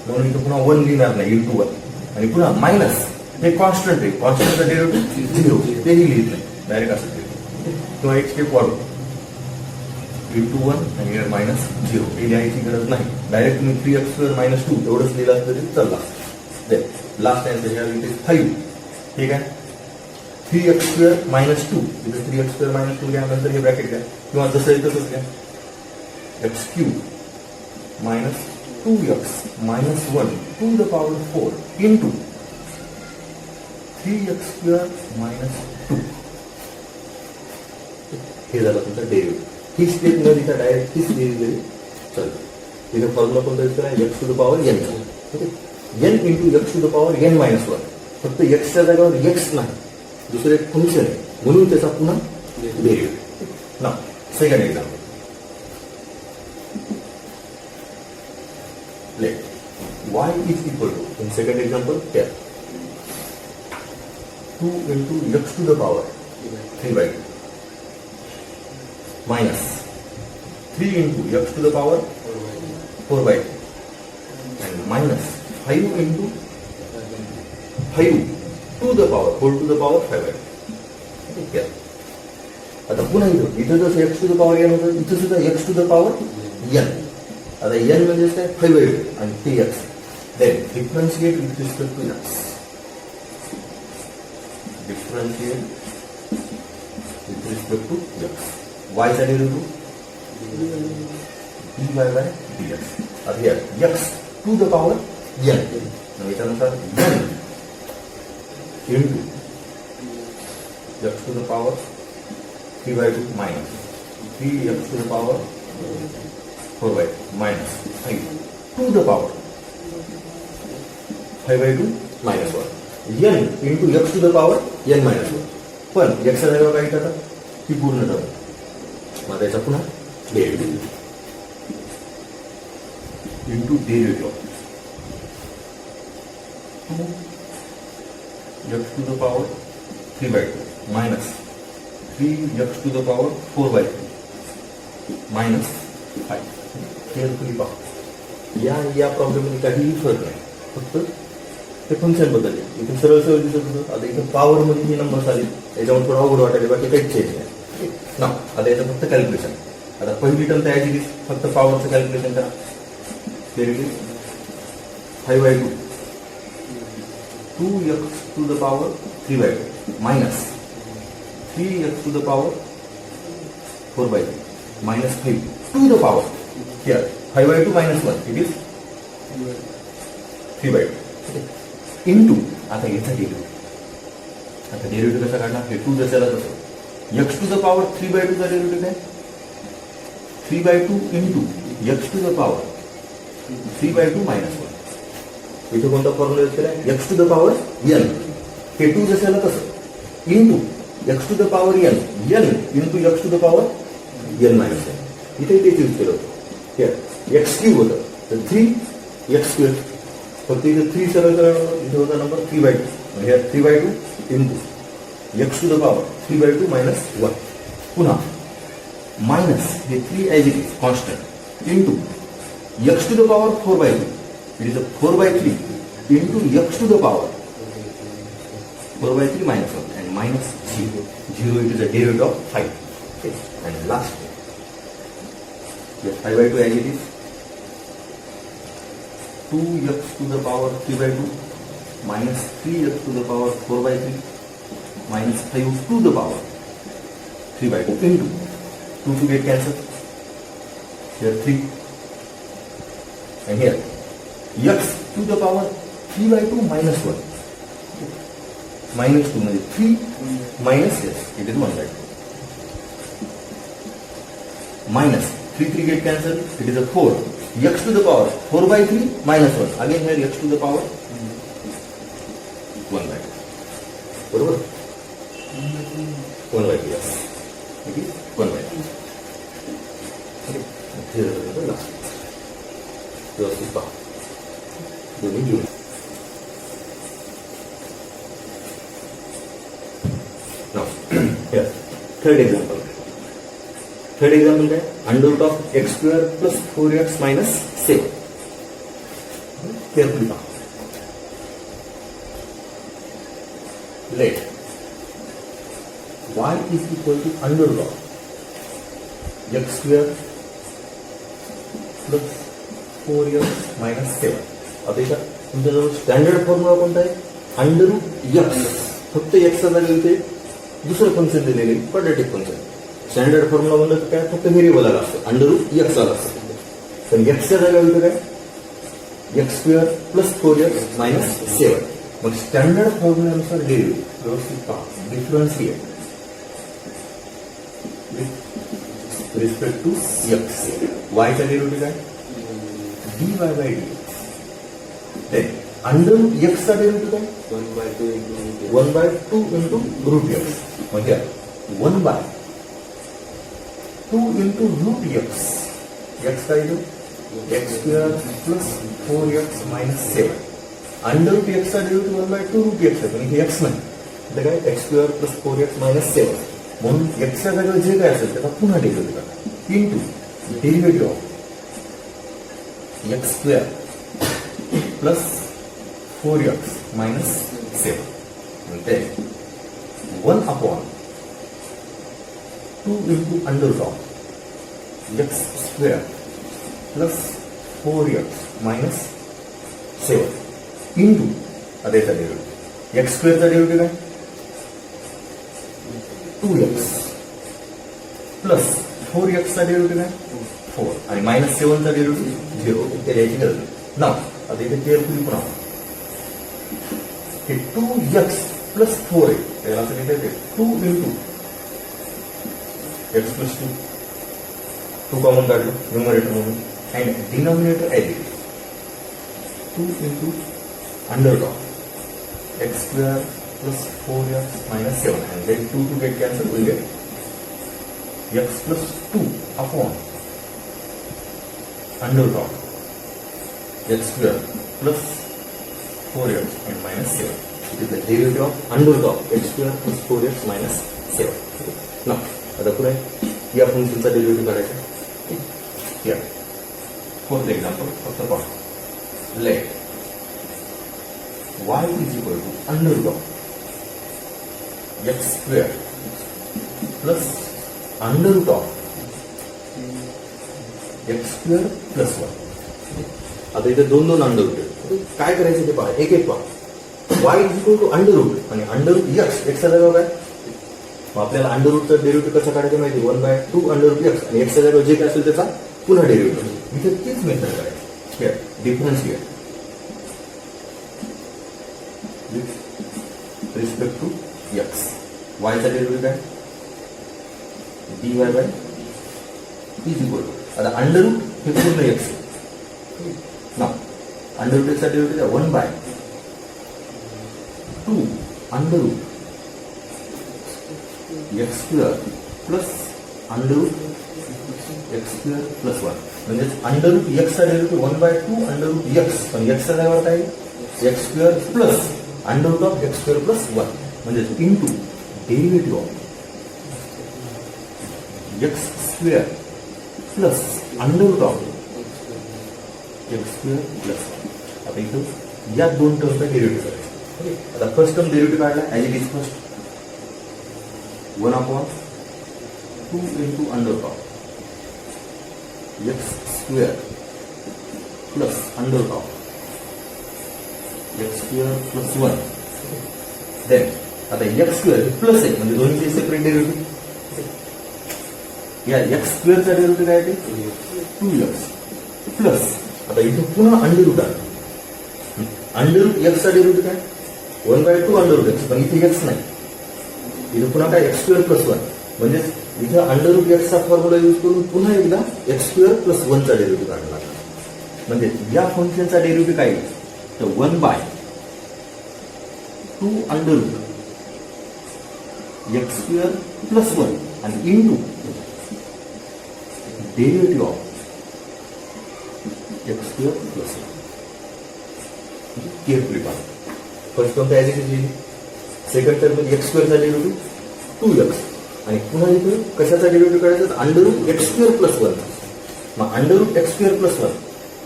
म्हणून इथं पुन्हा 1 लिहिणार नाही, इंटू 1. आणि पुन्हा मायनस हे कॉन्स्टंट आहे, कॉन्स्टंटचा डेरिव्हेटिव्ह 0 तेही लिहित नाही, डायरेक्ट असं किंवा एक स्टेप वाढू इंटू 1 आणि मायनस 0 हे लिहायची गरज नाही. डायरेक्ट तुम्ही 3x² मायनस 2 एवढंच लिहिलं असतं तरी चालला. Last answer it is 5. ठीक आहे, 3x² मायनस 2 इथे 3x² मायनस 2 घ्यानंतर हे ब्रॅकेट घ्या किंवा जसं आहे तसंच घ्या. x cube minus 2x minus 1 to the power 4 into 3x² minus 2. हे झालं तुमचं डेरिव्हेटिव्ह. ही स्टेप न देता डायरेक्ट हीच लिहिली चालते. तिथे फॉर्म्युला कोणता यूज करा, x to the power n. Okay, n into x to the power n minus one. फक्त एक्सच्या जागेवर एक्स नाही, दुसरं एक फंक्शन आहे म्हणून त्याचा पुन्हा डेरिव्हेटिव्ह. ना second example. Let y is equal to, in second example, here 2 into x to the power 3 by 2 minus 3 into x to the power 4 by 2 and minus 5 into 5 to the power 4 to the power 5 by 2. ठीक आहे. आता पुन्हा इथं जसं x to the power n होतं, इथं सुद्धा x to the power n. आता n म्हणजे काय, 5 by 2 आणि ते x. Then differentiate with respect to x. Differentiate with respect to x. y चा डेरिव्हेटिव्ह dy by dx. आता here x to the power n. याच्यानुसार n into x to the power 3 by 2 minus 3x to the power 4 by 2 minus 5 to the power 5 by 2 minus 1. n into x to the power n minus 1. पण x च्या जागेवर काय करतात, ही पूर्ण term. मग त्याचा पुन्हा derivative into derivative 2x to the power 3 by 2 minus 3x to the power 4 by 3 minus 5. Carefully पहा. या प्रॉब्लेममध्ये काहीही फरक नाही, फक्त ते फंक्शन बदलले. इथे सरळ सरळ दिसत होतं, आता इथे पॉवर मध्ये हे नंबर्स आले, याच्यावर थोडं अवघड वाटायला, बाकी काहीच चेंज नाही ना. आता याचं फक्त कॅल्क्युलेशन. आता पहिली टर्म तयार केली, फक्त पॉवरचं कॅल्क्युलेशन करा. 5 by 2 2x to the power 3 by 2 minus 3x to the power 4 by 3 minus 5 to the power here 5 by 2 minus 1, it is 3 by 2 into. आता याचा डेरिव्हेटिव्ह, आता डेरिव्हेटिव्ह कसा काढणार, हे 2 जशाला तसं. x to the power 3 by 2 चा derivative काय, 3 by 2 into x to the power 3 by 2 minus 1. इथे कोणता फॉर्म्युला यूज केला, x to the power n. हे 2 जशाला तसं into x to the power n into x to the power n minus 1. इथे तेच use केलं होतं. एक्स क्यूब होतं, तर 3x स्क्वेअर. फक्त इथे 3 सरळ सरळ इथे होता नंबर 3 by 2. हे 3 by 2 into x to the power 3 by 2 minus 1. पुन्हा मायनस हे 3 as it is constant into x to the power 4 by 2. It is 4 by 3 into x to the power 4 by 3 minus 1 and minus 0. 0 it is a derivative of 5. Okay. And last, yes, 5 by 2 as it is 2x to the power 3 by 2 minus 3x to the power 4 by 3 minus 5 to the power 3 by 2 into 2 to get cancelled. Here 3 and here x to the power 3 by 2 minus 1. Minus 2 means 3 minus, yes, it is 1 by 2. Minus 3 get cancelled, it is a 4. X to the power 4 by 3 minus 1. Again here x to the power 1 by 2. बरोबर? 1 by 2, yes. It is 1 by 2. Okay. Here is the last. व्यवस्थित पहा. दोन्ही घेऊन. Now, here, third example. Third example है under root of x square plus 4x minus 7. Carefully now. Let y is equal to under root of x square plus 4x minus 7. आता इथं तुमच्याजवळ standard formula कोणता आहे, under route x. फक्त x चा जागी इथे दुसरं फंक्शन दिलेले क्वाड्रॅटिक फंक्शन. स्टँडर्ड फॉर्म्युला म्हणलं तर काय, फक्त व्हेरिएबल आला असतं, अंडर रूट x आला असतं. पण x च्या जागा इथं काय, x square plus 4x minus 7. मग स्टँडर्ड फॉर्म्युल्यानुसार डेरिव्हेटिव्ह व्यवस्थित पहा. Differentiate with respect to x. वायचा डेरिव्हेटिव्ह काय dy by d. Under root एक्सचा डेरिव्हेटिव्ह काय 1/2 इंटू रूट एक्स. म्हणजे 1/2 इंटू रूट एक्स. एक्स काय येतो x square plus 4x minus 7. Under root एक्सचा डेरिव्हेटिव्ह 1/2 रूट एक्स आहे पण इथे एक्स नाही. म्हणजे काय x square plus 4x minus 7. म्हणून एक्सच्या जागेवर जे काय असेल त्याचा पुन्हा डेरिव्हेटिव्ह करा into derivative of x square plus 4x minus 7. म्हणजे 1/2 into under root of x square plus 4x minus 7 into आता याचा डेरिव्हेटिव्ह एक्स स्क्वेअरचा डेरिव्हेटिव्ह काय 2x प्लस 4xचा डेरिव्हेटिव्ह काय 4 आणि मायनस 7चा डेरिव्हेटिव्ह 0. ते द्यायची गरज नाही. नाव आता इथे केअरफुली पुन्हा हे 2x प्लस 4 आहे त्याला असं लिहिता येते 2 इंटू एक्स प्लस 2 कॉमन काढलं न्यूमरेटर म्हणून and denominator as 2 into under root of x square plus 4x minus 7 and then 2 to get cancelled will get x plus 2 upon under root of x square plus 4x and minus 7. It is the derivative of under root of x square plus 4x minus 7. Now, आता पुढे या फंक्शनचा derivative काढायचा. Here, fourth example फक्त पहा. Let y is equal to under root of x square plus under root of x square plus 1. आता इथे दोन अंडर रूट आहेत. काय करायचं ते पहा एक पहा. y is equal to under root आणि अंडर रूट एक्सच्या जागेवर काय मग आपल्याला अंडर रूटचा डेरिव्हेटिव्ह कसा काढायचं माहिती 1/2 अंडर रूट एक्स आणि एक्सच्या जागेवर जे काय असेल त्याचा पुन्हा डेरिव्हेटिव्ह. इथे तीच मेथड करायची डिफरन्शिएट रिस्पेक्ट टू एक्स. वायचा डेरिव्हेटिव्ह काय dy by is equal to आता अंडर रूट हे पूर्ण एक्स ना अंडर रूट चा derivative 1/2 under root x square plus under root x square plus 1 म्हणजे अंडर रूट एक्सचा डेरिव्हेटिव्ह 1/2 अंडर रूट एक्स पण एक्सच्या जागेवर काय x square plus under root of x square plus 1 म्हणजे into derivative of x square plus under root of x square plus 1. आता इथं या दोन टर्मचा डेरिव्हेटिव्ह करायचा. ओके आता फर्स्ट टर्म डेरिव्हेटिव्ह काढला as it is first 1/2 into under root of x square plus under root of x square plus 1. Then आता x square हे प्लस आहे म्हणजे दोन्हीचे सेपरेट डेरिव्हेटिव्ह. या एक्स स्क्वेअरचा डेरिव्हेटिव्ह काय ते 2x प्लस आता इथे पुन्हा अंडर रूट आहे. अंडर रूट एक्सचा डेरिव्हेटिव्ह काय 1/2 अंडर रूट एक्स पण इथे एक्स नाही. इथे पुन्हा काय एक्स स्क्वेअर प्लस 1 म्हणजे इथे अंडर रूट एक्सचा फॉर्म्युला यूज करून पुन्हा एकदा एक्स स्क्वेअर प्लस 1चा डेरिव्हेटिव्ह काढला लागला. म्हणजे या फंक्शनचा डेरिव्हेटिव्ह काय तर 1/2 under root x square plus 1 आणि into derivative of x square plus 1. Carefully पहा. First term as it is लिहिली. सेकंड टर्म मध्ये एक्स स्क्वेअरचा डेरिव्हेटिव्ह 2x आणि पुन्हा इथे कशाचा डेरिव्हेटिव्ह काढायचा under root x square plus 1. मग under root x square plus 1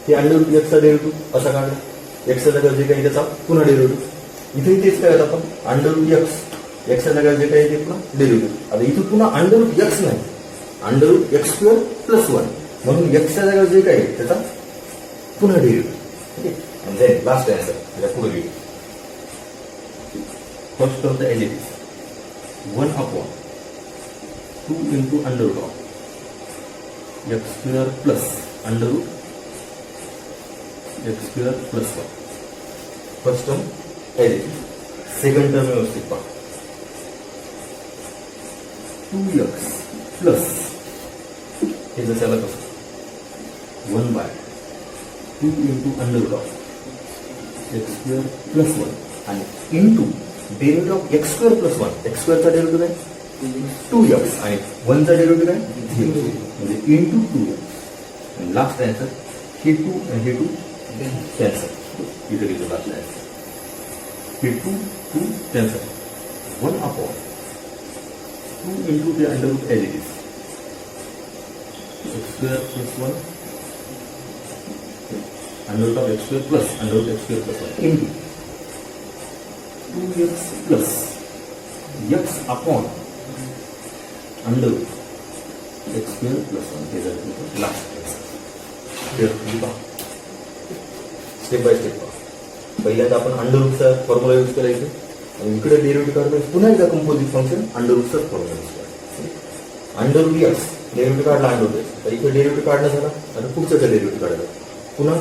हे अंडर रूट एक्सचा डेरिव्हेटिव्ह असा काढला. एक्सच्या जागेवर जे काही त्याचा पुन्हा डेरिव्हेटिव्ह. इथे तेच काय होतं आपण अंडर रूट एक्स एक्सच्या जागेवर जे काही ते पुन्हा डेरिव्हेटिव्ह. आता इथे पुन्हा अंडर रूट एक्स नाही under root x square plus 1 म्हणून एक्सच्या जागेवर जे काही त्याचा पुन्हा डेरिव्हेटिव्ह. ओके आणि देन लास्ट आन्सर त्याच्या पुढे लिहू. First term the as it is 1/2 into under root of x square plus under root x square plus 1. First term as it is. Second term व्यवस्थित पहा 2x प्लस हे जसं याला कसं 1/2 into under root of x square plus 1 आणि into derivative of x square plus 1. X स्क्वेअरचा derivative काय 2x आणि 1चा डेरिव्हेटिव्ह काय 0 म्हणजे इंटू 2x आणि लास्ट आन्सर हे 2 आणि हे 2 कॅन्सल. इथे लिहितो लास्ट आन्सर हे 2 कॅन्सल 1/2 इंटू ते under root as it is x square plus 1 under root of x square plus under root x square plus 1 into 2x plus x upon under root x square plus 1 हे झालं last step by step. पहिल्यांदा आपण under रूटचा formula use करायचा आणि इकडे derivative काढताना पुन्हा एकदा कंपोजिट फंक्शन अंडर रूटचाच फॉर्म्युला यूज करायचा. अंडर रूट एक्स डेरिव्हेटिव्ह काढला अंडर रूट एक्स. तर इथे डेरिव्हेटिव्ह काढणं झाला आणि पुढचा डेरिव्हेटिव्ह काढला. पुन्हा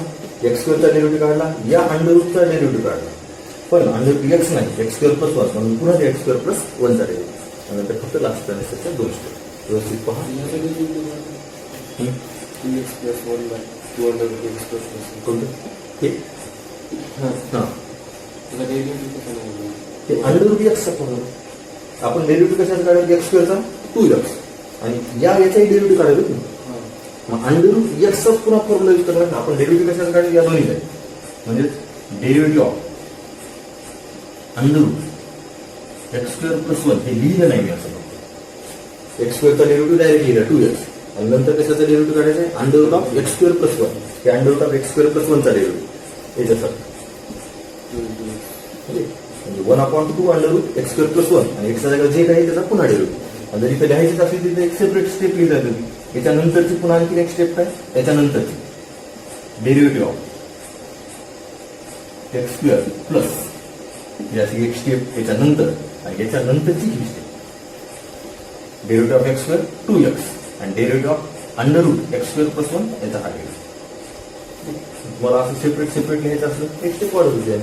एक्स स्क्वेअरचा डेरिव्हेटिव्ह काढला या अंडर रूटचा डेरिव्हेटिव्ह काढला पण अंडर रूट एक्स नाही एक्स स्क्वेअर प्लस 1 म्हणून पुन्हा एक्स स्क्वेअर प्लस 1चा डेरिव्हेटिव्ह आणि नंतर फक्त लास्ट आन्सरच्या 2 स्टेप व्यवस्थित पहा. हे अंडर रूट एक्सचा फॉर्म्युला आपण डेरिव्हेटिव्ह कशाचा काढायचा एक्स स्क्वेअरचा 2x आणि याचाही डेरिव्हेटिव्ह काढायला मग अंडर रूट एक्सचाच पुन्हा फॉर्म्युला यूज करणार. आपण डेरिव्हेटिव्ह कशाचा काढायचा या दोन्ही आहे म्हणजे derivative of under root x square plus 1 हे लिहिलं नाही मी असं फक्त एक्स स्क्वेअरचा डेरिव्हेटिव्ह डायरेक्ट लिहिला 2x आणि नंतर कशाचा डेरिव्हेटिव्ह काढायचा आहे under root of x square plus 1 हे under root of x square plus 1चा डेरिव्हेटिव्ह याच्यासाठी म्हणजे 1/2 under root x square plus 1 आणि एक्सच्या जागा जे काही त्याचा पुन्हा डेरिव्हेटिव्ह आणि जर इथे लिहायचीच असली तिथे एक सेपरेट स्टेप लिहिली जाते. याच्यानंतरची पुन्हा आणखी एक स्टेप काय त्याच्यानंतरची derivative of x square plus याची एक स्टेप याच्यानंतर आणि याच्यानंतरची ही step derivative of x square 2x आणि derivative of under root x square plus 1 याचा हा डेरिव्हेटिव्ह. तुम्हाला असं सेपरेट लिहायचं असलं एक स्टेप वाढत होते.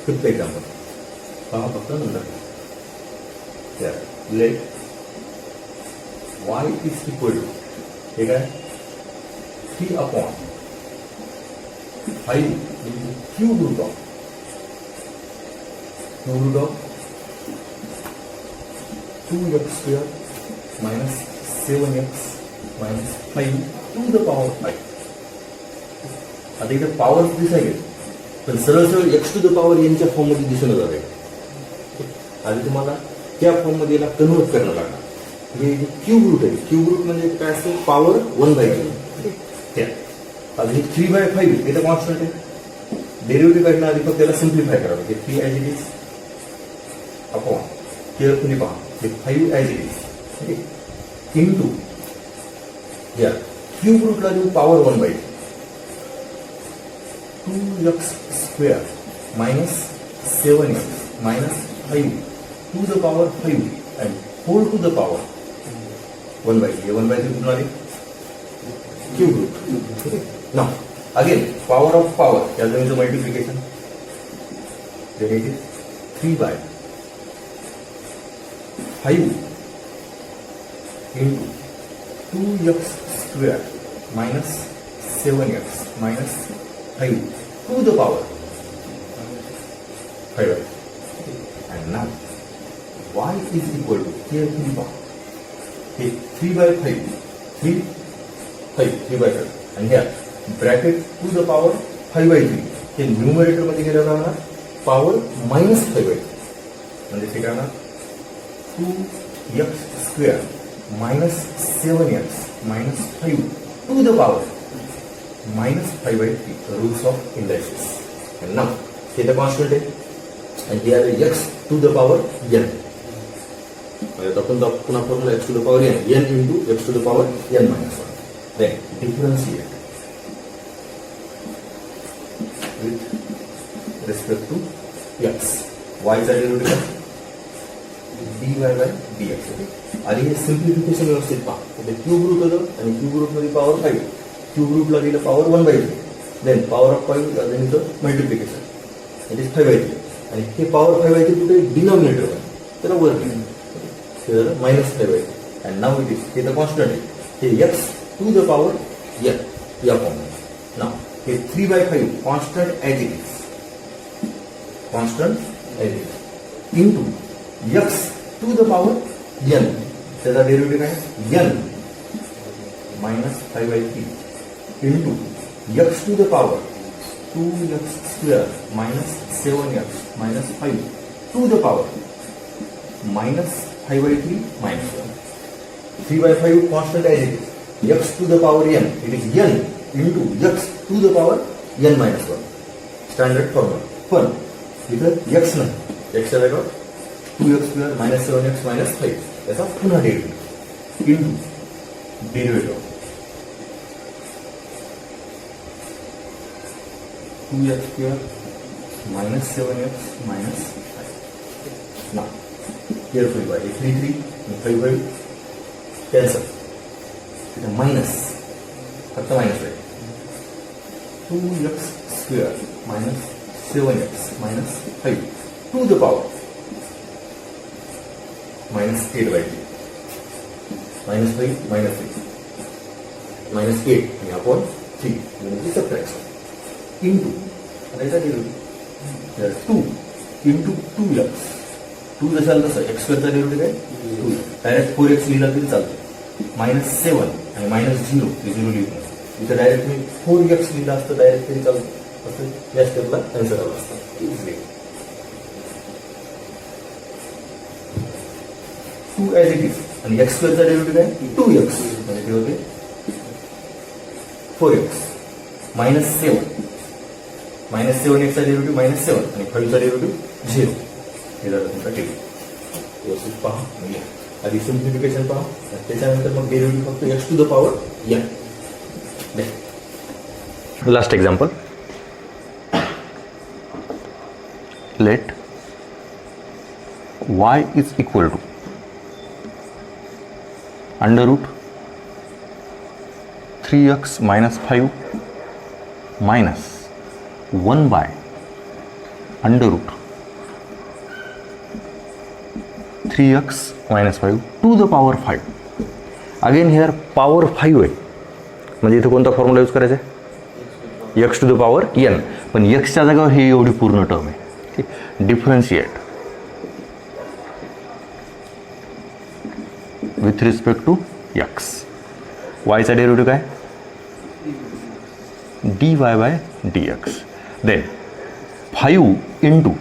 फिफ्थ एक्झाम्पल पहा फक्त नंतर let y is equal to हे काय 3/5 cube root of 2x square minus 7x minus 5 to the power 5. आता इथे पॉवर दिसायला पण सरळ सरळ एक्स टू द पॉवर यांच्या फॉर्ममध्ये दिसून जाते. आधी तुम्हाला त्या फॉर्ममध्ये याला कन्वर्ट करणं लागणार. हे क्यूब रूट आहे. क्यूब रूट म्हणजे काय असतं पॉवर 1/2. आता हे 3/5 हे तर कॉन्स्टंट आहे. डेरिव्हेटिव्ह काढणं आधी फक्त त्याला सिम्प्लिफाय करावं. हे 3 as it is upon carefully पहा हे 5 ॲज इट इज इंटू या क्यूब रूटला देऊ power 1/2 2x square minus 7x minus 5 to the power 5 and whole to the power 1/2 हे 1/3 कुठून आले cube root. Now again power of power या दोन्हीचं multiplication then it is 3/5 into 2x square minus 7x minus 5 to the power 5. And now y is equal to here 3/5 and here bracket to the power 5/3 हे numerator मध्ये गेल्यावर राहणार power -5/3 म्हणजे ते काय 2x square minus 7x minus 5 to the power -5/3 rules of indices. And now here the constant आहे and here is x to the power n. आपण पुन्हा formula x to the power n into x to the power n minus 1. Then differentiate with respect to x. y चा derivative dy by dx. आणि हे simplification व्यवस्थित पहा. Cube root होतं आणि cube root मध्ये पॉवर 5 क्यूब रूटला दिलं power 1/3 then power of 5 then इथं मल्टिप्लिकेशन इट इज 5/3 आणि हे पॉवर 5/3 कुठे डिनॉमिनेटर मध्ये त्याला वर घेऊन -5/3 अँड नाव इट इज हे तर कॉन्स्टंट आहे हे x to the power n या फॉर्म नाव हे 3/5 constant as it is into x to the power n त्याचा डेरिव्हेटिव्ह काय n -5/3 into x to the power 2x square -7x -5 to the power -5/3 -1 3/5 constant as it is x to the power n it is n into x to the power n minus 1 standard formula पण इथं x नाही x च्या जागेवर 2x square -7x -5 याचा पुन्हा derivative into derivative 2x square -7x -5 now carefully by 3 and 5 cancel इथं minus फक्त minus आहे 2x square -7x -5 to the power -8/3 -5 -3 -8 आणि अपॉन 3 म्हणजे सबट्रॅक्शन इंटू आणि याचा डेरिव्हेटिव्ह 2 इंटू 2x 2 जशाला तसं x स्क्वेअरचा डेरिव्हेटिव्ह काय 2 डायरेक्ट 4x लिहिला तरी चालतं -7 आणि -0 ते 0 लिहितो इथं डायरेक्ट मी 4x लिहिलं असतं डायरेक्ट तरी चालतं असं या स्टेपला आन्सर आला असतं 2 ॲज इट इज आणि x स्क्वेअरचा डेरिव्हेटिव्ह काय 2x म्हणजे ते होते 4x -7 -7x चा डेरिव्हेटिव्ह -7 आणि 5 चा डेरिव्हेटिव्ह 0 हे झालं तुमचा टेबल व्यवस्थित पहा आधी सिम्प्लिफिकेशन पहा त्याच्यानंतर मग डेरिव्हेटिव्ह फक्त x to the power n last example let y is equal to √3x - 5 minus 1 by √3x - 5 to the power 5 again hair power 5 आहे म्हणजे इथं कोणता फॉर्म्युला यूज करायचा आहे x to the power n पण एक्सच्या जागेवर ही एवढी पूर्ण टर्म आहे differentiate with respect to x वायचा डेरिव्हेटिव्ह काय dy/dx then 5 into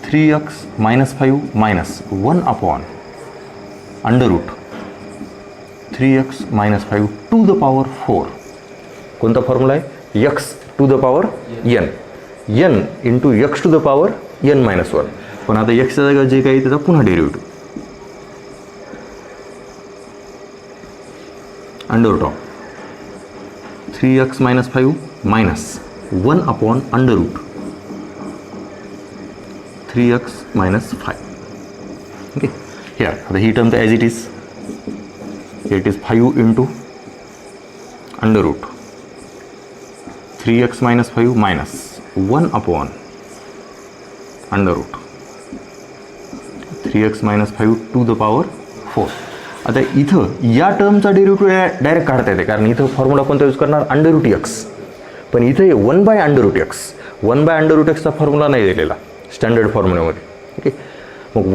3x - 5 minus 1 upon √3x - 5 to the power 4 कोणता फॉर्म्युला आहे x to the power n into x to the power n - 1 पण आता एक्सच्या जागेवर जे काही त्याचा पुन्हा derivative √3x - 5 minus 1 upon √3x - 5 okay here the he term as it is here it is 5 into √3x - 5 minus 1 upon √3x - 5 to the power 4 आता इथं या टर्मचा डेरिव्हेटिव्ह डायरेक्ट काढता येते कारण इथं फॉर्म्युला कोणता यूज करणार √x पण इथं हे 1/√x 1/√xचा फॉर्म्युला नाही दिलेला स्टँडर्ड फॉर्म्युल्यामध्ये ओके मग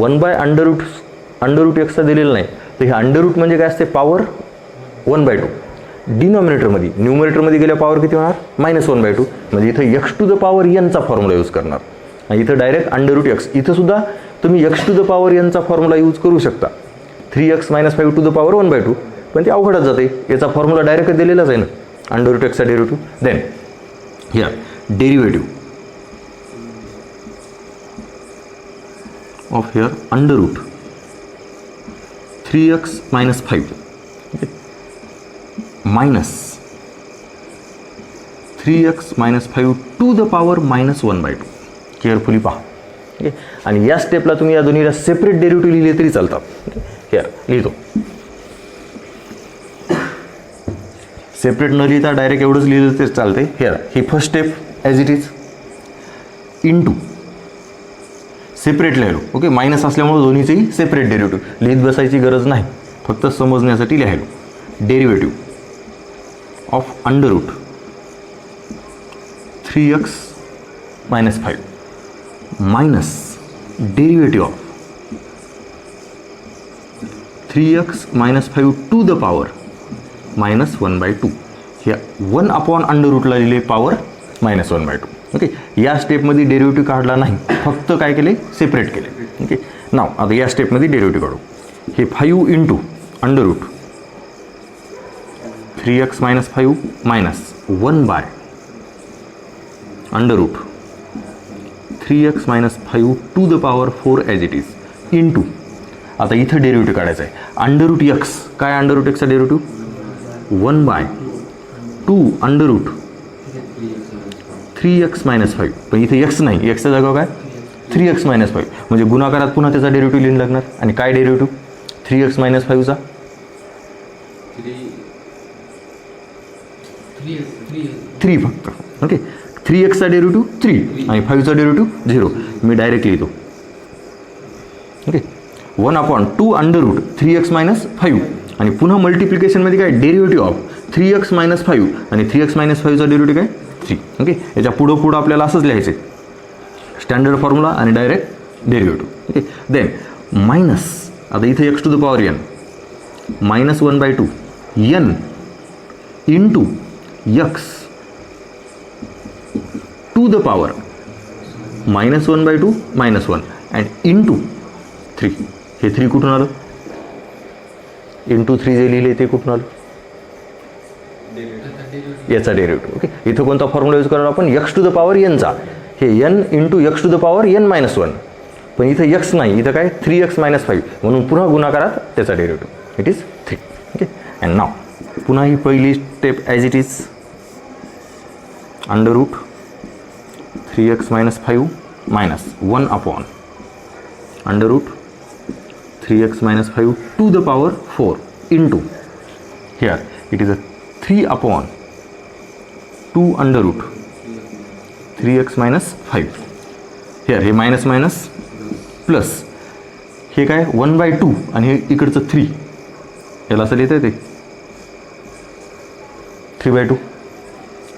1/√xचा दिलेला नाही तर हे अंडररूट म्हणजे काय असते पॉवर 1/2 डिनॉमिनेटरमध्ये न्यूमरेटरमध्ये गेल्या पॉवर किती होणार -1/2 म्हणजे इथं x टू द पॉवर nचा फॉर्म्युला यूज करणार आणि इथं डायरेक्ट √x इथं सुद्धा तुम्ही x टू द पॉवर nचा फॉर्म्युला यूज करू शकता 3x - 5 टू द पॉवर 1/2 पण ते अवघडच जाते याचा फॉर्म्युला डायरेक्ट दिलेलाच आहे ना √xचा derivative then here derivative of here √3x - 5 minus 3x - 5 to the power -1/2 carefully पहा ओके आणि या स्टेपला तुम्ही या दोन्हीला सेपरेट डेरिव्हेटिव्ह लिहिले तरी चालतात हिअर लिहितो सेपरेट न लिहिता डायरेक्ट एवढंच लिहिलं तर चालते. हेअर ही first step as it is into separate लिहिलो. ओके, मायनस असल्यामुळे दोन्हीचेही सेपरेट डेरिव्हेटिव्ह लिहित बसायची गरज नाही, फक्त समजण्यासाठी लिहायलो. Derivative of under root 3x minus 5 minus derivative of 3x minus 5 to the power minus 1/2. ह्या 1 अपॉन अंडर रूटला लिहिले पॉवर मायनस 1/2. ओके, या स्टेपमध्ये डेरिव्हेटिव्ह काढला नाही, फक्त काय केले, सेपरेट केले. ओके, नाव आता या स्टेपमध्ये डेरिव्हेटिव्ह काढू. हे 5 into under root 3x minus 5 minus 1 by under root 3x minus 5 to the power 4 as it is into. आता इथं डेरिव्हेटिव्ह काढायचं आहे. अंडर रूट एक्स, काय अंडर रूट एक्सचा derivative 1 by 2 under root 3x minus 5. पण इथे एक्स नाही, एक्सच्या जागा काय 3x मायनस 5. म्हणजे गुणाकारात पुन्हा त्याचा डेरिव्हेटिव्ह लिहिणं लागणार. आणि काय डेरिव्हेटिव्ह 3x मायनस 5चा 3 फक्त. ओके, 3xचा डेरिव्हेटिव्ह 3 आणि 5चा डेरिव्हेटिव्ह 0. मी डायरेक्ट लिहितो. Okay, 1 upon 2 under root 3x minus 5 आणि पुन्हा मल्टिप्लिकेशनमध्ये काय डेरिव्हेटिव्ह ऑफ 3x मायनस 5 आणि 3x मायनस 5चा डेरिव्हेटिव्ह काय 3. ओके, याच्या पुढं आपल्याला असंच लिहायचं स्टँडर्ड फॉर्म्युला आणि direct derivative. Okay, then minus आता इथे x to the power n minus 1/2 n into x to the power minus 1/2 minus 1 and into 3. हे 3 कुठून आलं, इंटू 3 जे लिहिले ते कुठून आलं, याचा डेरिव्हेटिव्ह. ओके, इथं कोणता फॉर्म्युला यूज करणार आपण, x टू द पॉवर nचा. हे n into x to the power n minus 1. पण इथं x नाही, इथं काय 3x मायनस 5 म्हणून पुन्हा गुणाकारात त्याचा derivative it is 3. Okay, and now पुन्हा ही पहिली step as it is under root 3x minus 5 minus 1 upon under root 3x minus 5 to the power 4 into here it is a 3 upon 2 under root 3x minus 5. Here हे minus minus plus हे काय 1/2 आणि हे इकडचं 3, याला असं लिहिता येते 3/2.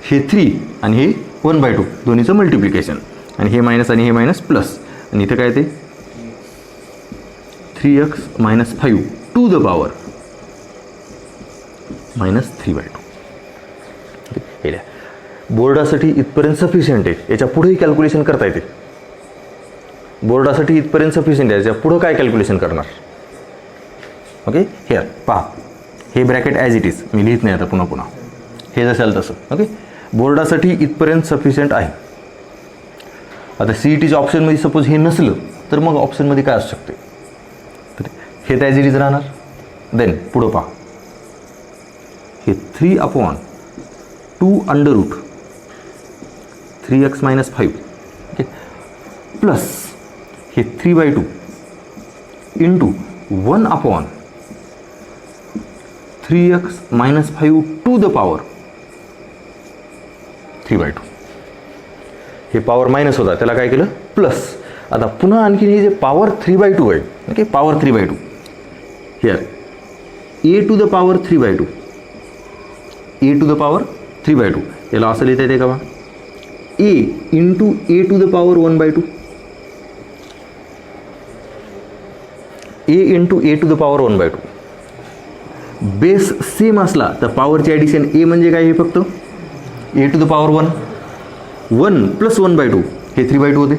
हे 3 आणि हे 1/2 दोन्हीचं मल्टिप्लिकेशन आणि हे मायनस आणि हे मायनस प्लस आणि इथं काय येते 3x minus 5 to the power minus 3/2. हे द्या, बोर्डासाठी इथपर्यंत सफिशियंट आहे. याच्या पुढेही कॅल्क्युलेशन करता येते. बोर्डासाठी इथपर्यंत सफिशियंट आहे, याच्या पुढं काय कॅल्क्युलेशन करणार. ओके, हेअर पहा, हे bracket as it is me लिहित नाही आता पुन्हा हे जसं तसं. ओके, बोर्डासाठी इथपर्यंत सफिशियंट आहे. आता CETच्या ऑप्शनमध्ये सपोज हे नसलं तर मग ऑप्शनमध्ये काय असू शकते, तर हे ॲज इट इज राहणार. देन पुढं पहा, हे 3 upon 2 under root 3x minus 5. Okay, plus हे 3/2 into 1 upon 3x minus 5 to the power 3/2. हे पॉवर मायनस होता, त्याला काय केलं प्लस. आता पुन्हा आणखी हे जे पॉवर 3/2 आहे. Okay, power 3/2 here a to the power 3/2 a to the power 3/2 याला असं लिहिता येते का बा a into a to the power 1/2 a into a to the power 1/2. Base same असला तर पॉवरची ॲडिशन a म्हणजे काय, हे फक्त a to the power 1 plus 1/2 हे 3/2 होते.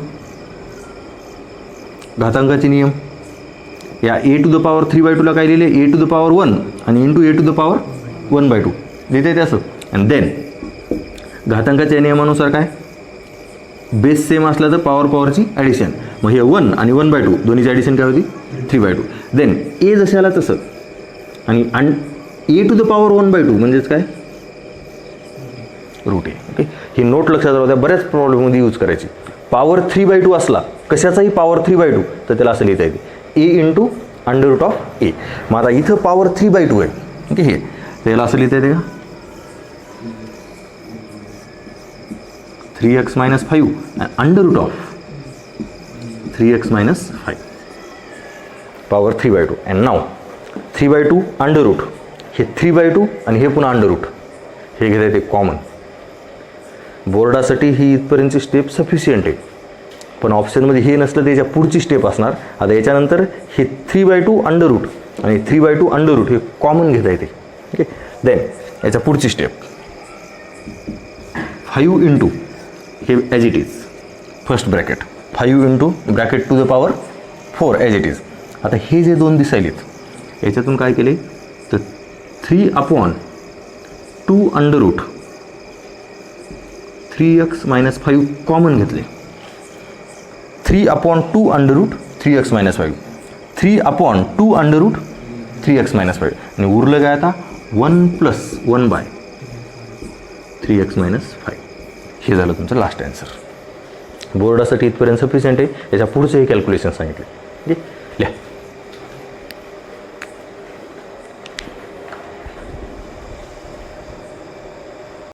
घातांकाचे नियम, या a टू द पॉवर 3/2ला काय लिहिले a टू द पॉवर 1 आणि into a to the power 1/2 लिहिता येते असं. आणि देन घातांकाच्या नियमानुसार काय, बेस सेम असला तर पॉवरची ॲडिशन. मग हे 1 आणि 1/2 दोन्हीची ॲडिशन काय होती 3/2. देन a जसे आला तसं आणि a टू द पॉवर 1/2 म्हणजेच काय रूट a. ओके, ही नोट लक्षात राहू द्या, बऱ्याच प्रॉब्लेममध्ये यूज करायची. पॉवर 3/2 असला कशाचाही पॉवर 3/2 तर त्याला असं लिहिता येते a into under root of a. मग आता इथं पॉवर 3/2 आहे. ओके, हे त्याला असं लिहिता येते का 3x मायनस 5 आणि under root of 3x minus 5 power 3/2 and now 3/2 under root, हे 3/2 आणि हे पुन्हा अंडर रूट, हे घेता येते कॉमन. बोर्डासाठी ही इथपर्यंतची स्टेप सफिशियंट आहे, पण ऑप्शनमध्ये हे नसलं तर याच्या पुढची स्टेप असणार. आता याच्यानंतर हे 3/2 अंडर रूट आणि 3/2 अंडर रूट हे कॉमन घेता येते. ओके, देन याच्या पुढची स्टेप 5 इंटू हे as it is first bracket 5 into bracket to the power 4 as it is. आता हे जे दोन दिसायलेत याच्यातून काय केले तर 3/2 under root 3x minus 5 common घेतले. 3/2 under root 3x minus 5 3/2 under root 3x minus 5 आणि उरलं काय आता 1 + 1/3x मायनस 5. हे झालं तुमचं लास्ट ॲन्सर. बोर्डासाठी इथपर्यंत सफिशियंट आहे. याच्या पुढचे हे कॅल्क्युलेशन सांगितले.